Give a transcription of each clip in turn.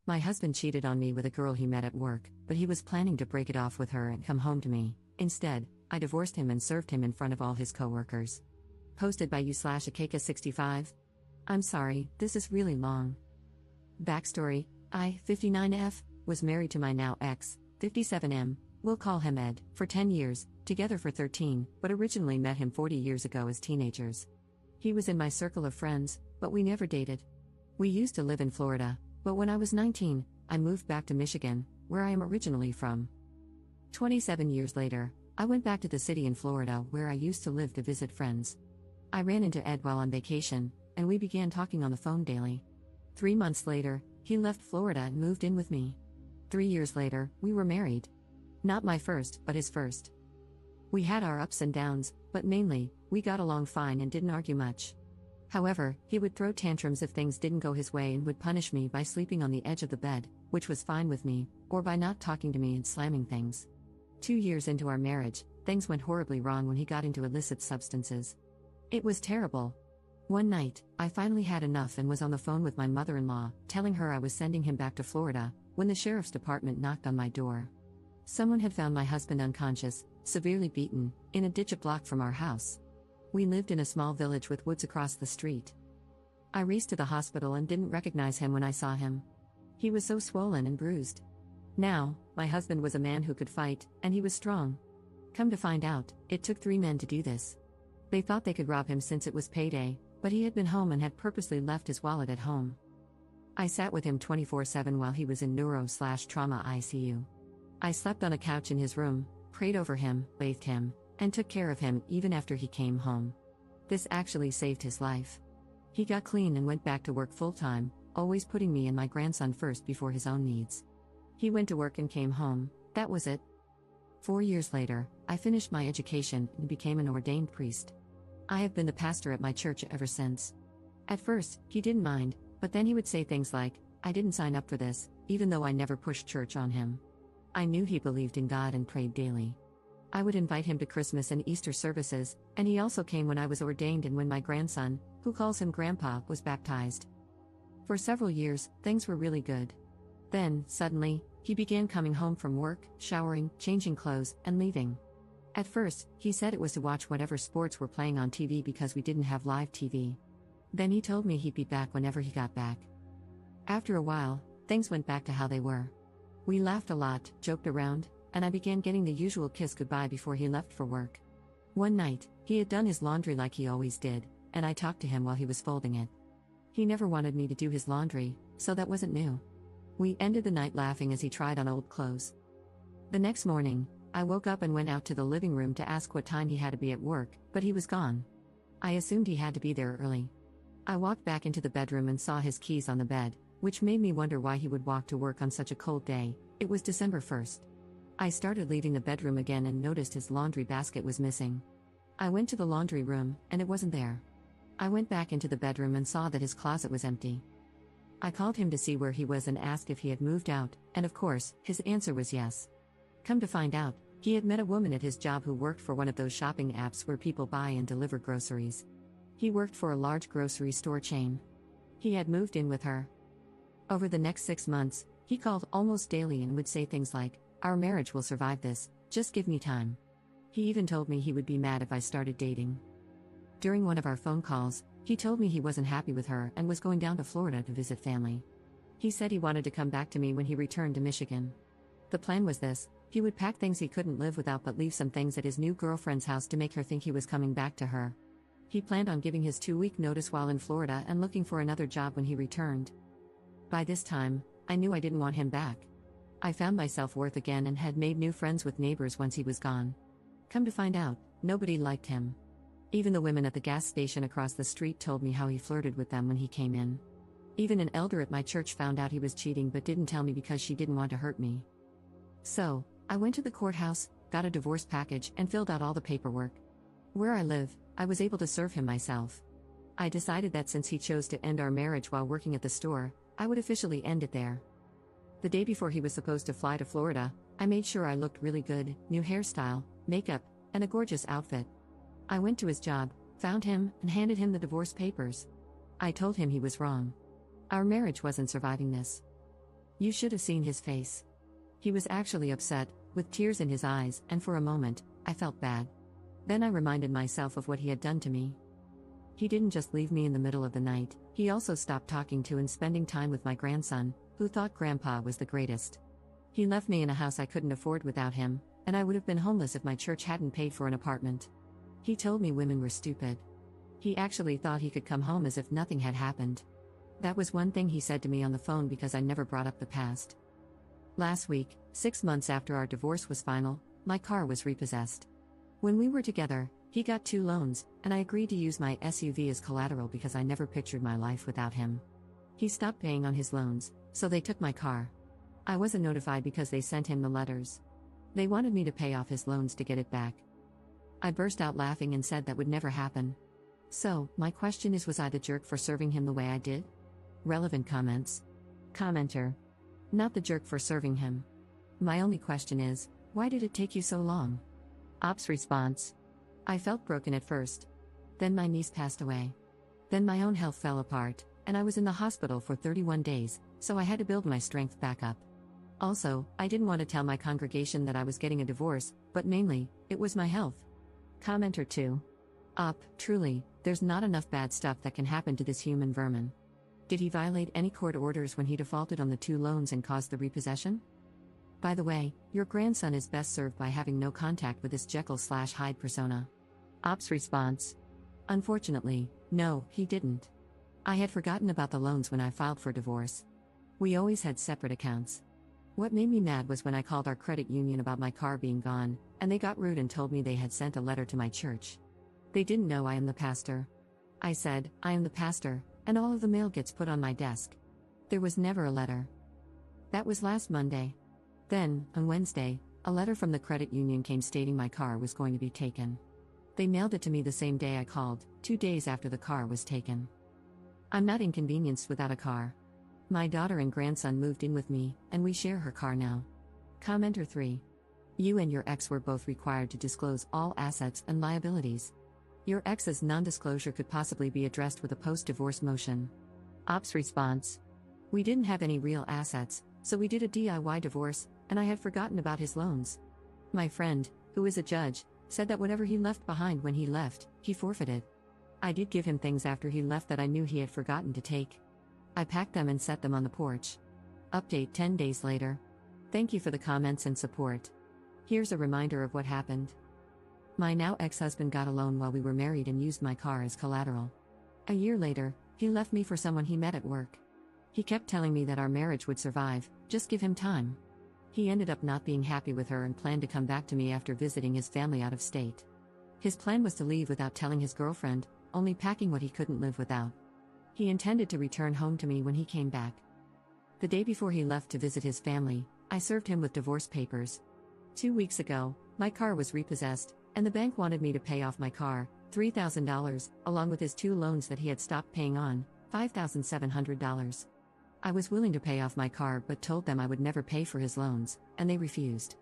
My husband cheated on me with a girl he met at work, but he was planning to break it off with her and come home to me. Instead, I divorced him and served him in front of all his coworkers. Posted by you/Akeka65. I'm sorry, this is really long. Backstory: I, 59F, was married to my now ex, 57M, we'll call him Ed, for 10 years, together for 13, but originally met him 40 years ago as teenagers. He was in my circle of friends, but we never dated. We used to live in Florida, but when I was 19, I moved back to Michigan, where I am originally from. 27 years later, I went back to the city in Florida where I used to live to visit friends. I ran into Ed while on vacation, and we began talking on the phone daily. 3 months later, he left Florida and moved in with me. 3 years later, we were married. Not my first, but his first. We had our ups and downs, but mainly, we got along fine and didn't argue much. However, he would throw tantrums if things didn't go his way and would punish me by sleeping on the edge of the bed, which was fine with me, or by not talking to me and slamming things. 2 years into our marriage, things went horribly wrong when he got into illicit substances. It was terrible. One night, I finally had enough and was on the phone with my mother-in-law, telling her I was sending him back to Florida, when the sheriff's department knocked on my door. Someone had found my husband unconscious, severely beaten, in a ditch a block from our house. We lived in a small village with woods across the street. I raced to the hospital and didn't recognize him when I saw him. He was so swollen and bruised. Now, my husband was a man who could fight, and he was strong. Come to find out, it took 3 men to do this. They thought they could rob him since it was payday, but he had been home and had purposely left his wallet at home. I sat with him 24/7 while he was in neuro/trauma ICU. I slept on a couch in his room, prayed over him, bathed him, and took care of him even after he came home. This actually saved his life. He got clean and went back to work full-time, always putting me and my grandson first before his own needs. He went to work and came home, that was it. 4 years later, I finished my education and became an ordained priest. I have been the pastor at my church ever since. At first, he didn't mind, but then he would say things like, "I didn't sign up for this," even though I never pushed church on him. I knew he believed in God and prayed daily. I would invite him to Christmas and Easter services, and he also came when I was ordained and when my grandson, who calls him Grandpa, was baptized. For several years, things were really good. Then, suddenly, he began coming home from work, showering, changing clothes, and leaving. At first, he said it was to watch whatever sports were playing on TV because we didn't have live TV. Then he told me he'd be back whenever he got back. After a while, things went back to how they were. We laughed a lot, joked around, and I began getting the usual kiss goodbye before he left for work. One night, he had done his laundry like he always did, and I talked to him while he was folding it. He never wanted me to do his laundry, so that wasn't new. We ended the night laughing as he tried on old clothes. The next morning, I woke up and went out to the living room to ask what time he had to be at work, but he was gone. I assumed he had to be there early. I walked back into the bedroom and saw his keys on the bed, which made me wonder why he would walk to work on such a cold day. It was December 1st. I started leaving the bedroom again and noticed his laundry basket was missing. I went to the laundry room, and it wasn't there. I went back into the bedroom and saw that his closet was empty. I called him to see where he was and asked if he had moved out, and of course, his answer was yes. Come to find out, he had met a woman at his job who worked for one of those shopping apps where people buy and deliver groceries. He worked for a large grocery store chain. He had moved in with her. Over the next 6 months, he called almost daily and would say things like, "Our marriage will survive this, just give me time." He even told me he would be mad if I started dating. During one of our phone calls, he told me he wasn't happy with her and was going down to Florida to visit family. He said he wanted to come back to me when he returned to Michigan. The plan was this: he would pack things he couldn't live without but leave some things at his new girlfriend's house to make her think he was coming back to her. He planned on giving his 2-week notice while in Florida and looking for another job when he returned. By this time, I knew I didn't want him back. I found my self-worth again and had made new friends with neighbors once he was gone. Come to find out, nobody liked him. Even the women at the gas station across the street told me how he flirted with them when he came in. Even an elder at my church found out he was cheating but didn't tell me because she didn't want to hurt me. So, I went to the courthouse, got a divorce package, and filled out all the paperwork. Where I live, I was able to serve him myself. I decided that since he chose to end our marriage while working at the store, I would officially end it there. The day before he was supposed to fly to Florida, I made sure I looked really good, new hairstyle, makeup, and a gorgeous outfit. I went to his job, found him, and handed him the divorce papers. I told him he was wrong. Our marriage wasn't surviving this. You should have seen his face. He was actually upset, with tears in his eyes, and for a moment, I felt bad. Then I reminded myself of what he had done to me. He didn't just leave me in the middle of the night, he also stopped talking to and spending time with my grandson, who thought Grandpa was the greatest. He left me in a house I couldn't afford without him, and I would have been homeless if my church hadn't paid for an apartment. He told me women were stupid. He actually thought he could come home as if nothing had happened. That was one thing he said to me on the phone because I never brought up the past. Last week, 6 months after our divorce was final, my car was repossessed. When we were together, he got 2 loans, and I agreed to use my SUV as collateral because I never pictured my life without him. He stopped paying on his loans, so they took my car. I wasn't notified because they sent him the letters. They wanted me to pay off his loans to get it back. I burst out laughing and said that would never happen. So, my question is, was I the jerk for serving him the way I did? Relevant comments. Commenter. Not the jerk for serving him. My only question is, why did it take you so long? Ops response. I felt broken at first. Then my niece passed away. Then my own health fell apart, and I was in the hospital for 31 days, so I had to build my strength back up. Also, I didn't want to tell my congregation that I was getting a divorce, but mainly, it was my health. Commenter 2. Truly, there's not enough bad stuff that can happen to this human vermin. Did he violate any court orders when he defaulted on the 2 loans and caused the repossession? By the way, your grandson is best served by having no contact with this Jekyll/Hyde persona. Ops response. Unfortunately, no, he didn't. I had forgotten about the loans when I filed for divorce. We always had separate accounts. What made me mad was when I called our credit union about my car being gone, and they got rude and told me they had sent a letter to my church. They didn't know I am the pastor. I said, I am the pastor, and all of the mail gets put on my desk. There was never a letter. That was last Monday. Then, on Wednesday, a letter from the credit union came stating my car was going to be taken. They mailed it to me the same day I called, 2 days after the car was taken. I'm not inconvenienced without a car. My daughter and grandson moved in with me, and we share her car now. Commenter 3. You and your ex were both required to disclose all assets and liabilities. Your ex's non-disclosure could possibly be addressed with a post-divorce motion. Ops response. We didn't have any real assets, so we did a DIY divorce, and I had forgotten about his loans. My friend, who is a judge, said that whatever he left behind when he left, he forfeited. I did give him things after he left that I knew he had forgotten to take. I packed them and set them on the porch. Update 10 days later. Thank you for the comments and support. Here's a reminder of what happened. My now ex-husband got a loan while we were married and used my car as collateral. A year later, he left me for someone he met at work. He kept telling me that our marriage would survive, just give him time. He ended up not being happy with her and planned to come back to me after visiting his family out of state. His plan was to leave without telling his girlfriend, only packing what he couldn't live without. He intended to return home to me when he came back. The day before he left to visit his family, I served him with divorce papers. 2 weeks ago, my car was repossessed, and the bank wanted me to pay off my car, $3,000, along with his 2 loans that he had stopped paying on, $5,700. I was willing to pay off my car but told them I would never pay for his loans, and they refused.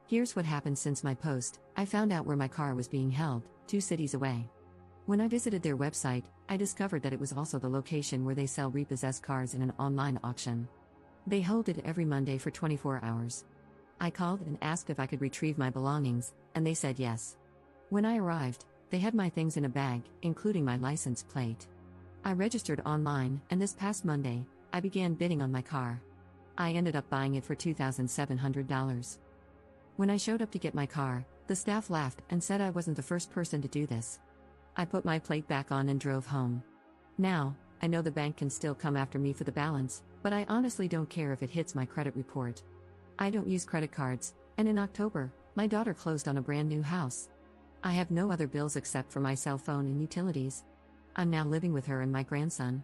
Here's what happened since my post. I found out where my car was being held, 2 cities away. When I visited their website, I discovered that it was also the location where they sell repossessed cars in an online auction. They hold it every Monday for 24 hours. I called and asked if I could retrieve my belongings, and they said yes. When I arrived, they had my things in a bag, including my license plate. I registered online, and this past Monday, I began bidding on my car. I ended up buying it for $2,700. When I showed up to get my car, the staff laughed and said I wasn't the first person to do this. I put my plate back on and drove home. Now, I know the bank can still come after me for the balance, but I honestly don't care if it hits my credit report. I don't use credit cards, and in October, my daughter closed on a brand new house. I have no other bills except for my cell phone and utilities. I'm now living with her and my grandson.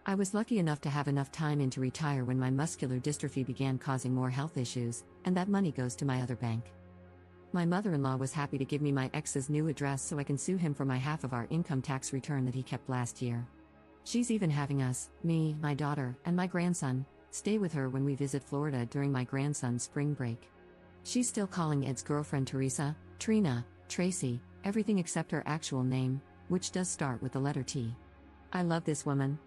I was lucky enough to have enough time in to retire when my muscular dystrophy began causing more health issues, and that money goes to my other bank. My mother-in-law was happy to give me my ex's new address so I can sue him for my half of our income tax return that he kept last year. She's even having us, me, my daughter, and my grandson, stay with her when we visit Florida during my grandson's spring break. She's still calling Ed's girlfriend Teresa, Trina, Tracy, everything except her actual name, which does start with the letter T. I love this woman.